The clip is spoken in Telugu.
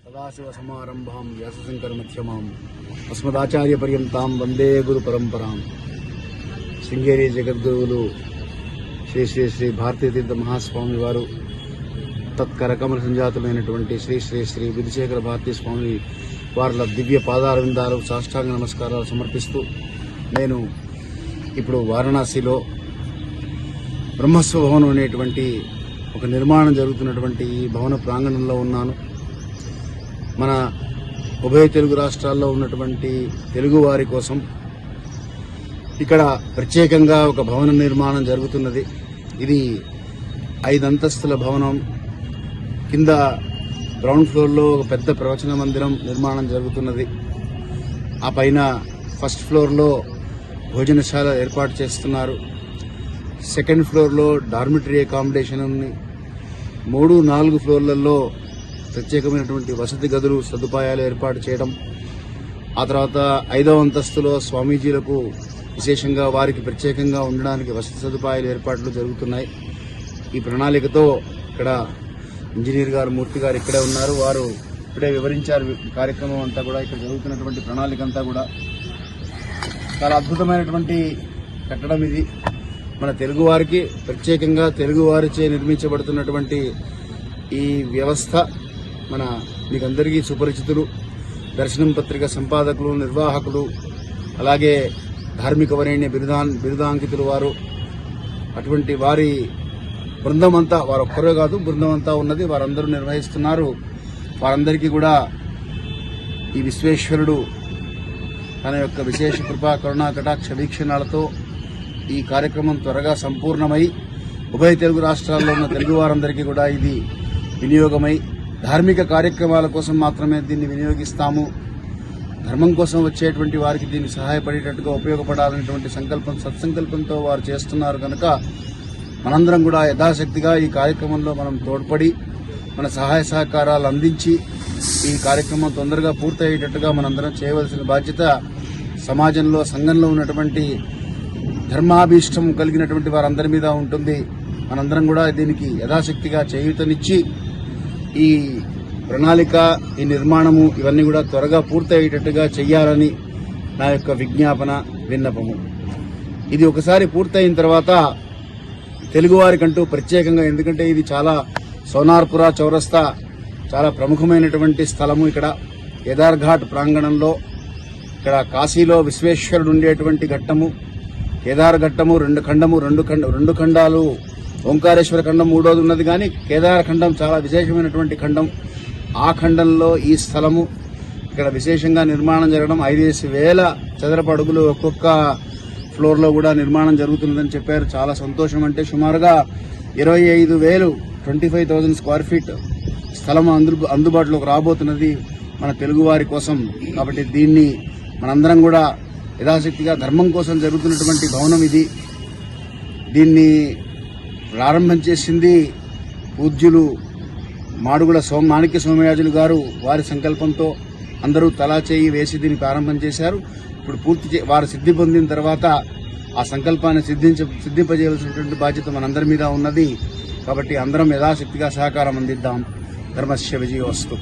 సదాశివసమారంభాం వ్యాసశంకరమధ్యమాం అస్మదాచార్యపర్యంతాం వందే గురు పరంపరాం. శృంగేరి జగద్గురువులు శ్రీ శ్రీ శ్రీ భారతీతీర్థ మహాస్వామి వారు తత్కరకమల సంజాతులైనటువంటి శ్రీ శ్రీ శ్రీ విధుశేఖర భారతీ స్వామి వార్ల దివ్య పాదారవిందాలు సాష్టాంగ నమస్కారాలు సమర్పిస్తూ నేను ఇప్పుడు వారణాసిలో బ్రహ్మస్వ భవనం అనేటువంటి ఒక నిర్మాణం జరుగుతున్నటువంటి ఈ భవన ప్రాంగణంలో ఉన్నాను. మన ఉభయ తెలుగు రాష్ట్రాల్లో ఉన్నటువంటి తెలుగు వారి కోసం ఇక్కడ ప్రత్యేకంగా ఒక భవన నిర్మాణం జరుగుతున్నది. ఇది 5 అంతస్తుల భవనం. కింద గ్రౌండ్ ఫ్లోర్లో ఒక పెద్ద ప్రవచన మందిరం నిర్మాణం జరుగుతున్నది. ఆ పైన ఫస్ట్ ఫ్లోర్లో భోజనశాల ఏర్పాటు చేస్తున్నారు. సెకండ్ ఫ్లోర్లో డార్మిటరీ అకామిడేషన్ ఉంది. 3, 4 ఫ్లోర్లలో ప్రత్యేకమైనటువంటి వసతి గదులు సదుపాయాలు ఏర్పాటు చేయడం. ఆ తర్వాత 5వ అంతస్తులో స్వామీజీలకు విశేషంగా వారికి ప్రత్యేకంగా ఉండడానికి వసతి సదుపాయాలు ఏర్పాట్లు జరుగుతున్నాయి. ఈ ప్రణాళికతో ఇక్కడ ఇంజనీర్ గారు మూర్తి గారు ఇక్కడే ఉన్నారు. వారు ఇప్పుడే వివరించారు కార్యక్రమం అంతా కూడా. ఇక్కడ జరుగుతున్నటువంటి ప్రణాళిక అంతా కూడా చాలా అద్భుతమైనటువంటి కట్టడం ఇది. మన తెలుగువారికి ప్రత్యేకంగా తెలుగువారిచే నిర్మించబడుతున్నటువంటి ఈ వ్యవస్థ మన మీకందరికీ సుపరిచితులు. దర్శనం పత్రిక సంపాదకులు, నిర్వాహకులు, అలాగే ధార్మిక వరేణ్య బిరుదాంకితులు వారు. అటువంటి వారి బృందం అంతా, వారు ఒక్కరే కాదు బృందం అంతా ఉన్నది, వారందరూ నిర్వహిస్తున్నారు. వారందరికీ కూడా ఈ విశ్వేశ్వరుడు తన యొక్క విశేష కృపా కరుణా కటాక్ష వీక్షణాలతో ఈ కార్యక్రమం త్వరగా సంపూర్ణమై ఉభయ తెలుగు రాష్ట్రాల్లో ఉన్న తెలుగు వారందరికీ కూడా ఇది వినియోగమై ధార్మిక కార్యక్రమాల కోసం మాత్రమే దీన్ని వినియోగిస్తాము, ధర్మం కోసం వచ్చేటువంటి వారికి దీన్ని సహాయపడేటట్టుగా ఉపయోగపడాలనేటువంటి సత్సంకల్పంతో వారు చేస్తున్నారు కనుక మనందరం కూడా యథాశక్తిగా ఈ కార్యక్రమంలో మనం తోడ్పడి మన సహాయ సహకారాలు అందించి ఈ కార్యక్రమం తొందరగా పూర్తయ్యేటట్టుగా మనందరం చేయవలసిన బాధ్యత సమాజంలో, సంఘంలో ఉన్నటువంటి ధర్మాభీష్టం కలిగినటువంటి వారందరి మీద ఉంటుంది. మనందరం కూడా దీనికి యథాశక్తిగా చేయూతనిచ్చి ఈ ప్రణాళిక, ఈ నిర్మాణము ఇవన్నీ కూడా త్వరగా పూర్తయ్యేటట్టుగా చెయ్యాలని నా యొక్క విజ్ఞాపన, విన్నపము. ఇది ఒకసారి పూర్తయిన తర్వాత తెలుగువారికంటూ ప్రత్యేకంగా, ఎందుకంటే ఇది చాలా సోనార్పుర చౌరస్తా చాలా ప్రముఖమైనటువంటి స్థలము. ఇక్కడ కేదార్ఘాట్ ప్రాంగణంలో ఇక్కడ కాశీలో విశ్వేశ్వరుడు ఉండేటువంటి ఘట్టము, కేదార్ ఘట్టము, రెండు ఖండాలు, ఓంకారేశ్వర ఖండం 3వది ఉన్నది. కానీ కేదార ఖండం చాలా విశేషమైనటువంటి ఖండం. ఆ ఖండంలో ఈ స్థలము ఇక్కడ విశేషంగా నిర్మాణం జరగడం, 5,000 చదరపు అడుగులు ఒక్కొక్క ఫ్లోర్లో కూడా నిర్మాణం జరుగుతుందని చెప్పారు. చాలా సంతోషం. అంటే సుమారుగా 25,000 స్క్వేర్ ఫీట్ స్థలం అందుబాటులోకి రాబోతున్నది మన తెలుగువారి కోసం. కాబట్టి దీన్ని మనందరం కూడా యథాశక్తిగా ధర్మం కోసం జరుగుతున్నటువంటి భవనం ఇది. దీన్ని ప్రారంభం చేసింది పూజ్యులు మాడుగుల మాణిక్య సోమయాజులు గారు. వారి సంకల్పంతో అందరూ తలా చేయి వేసి దీన్ని ప్రారంభం చేశారు. ఇప్పుడు వారు సిద్ధి పొందిన తర్వాత ఆ సంకల్పాన్ని సిద్ధింపజేయవలసినటువంటి బాధ్యత మనందరి మీద ఉన్నది. కాబట్టి అందరం యథాశక్తిగా సహకారం అందిద్దాం. ధర్మస్య విజయోస్తు.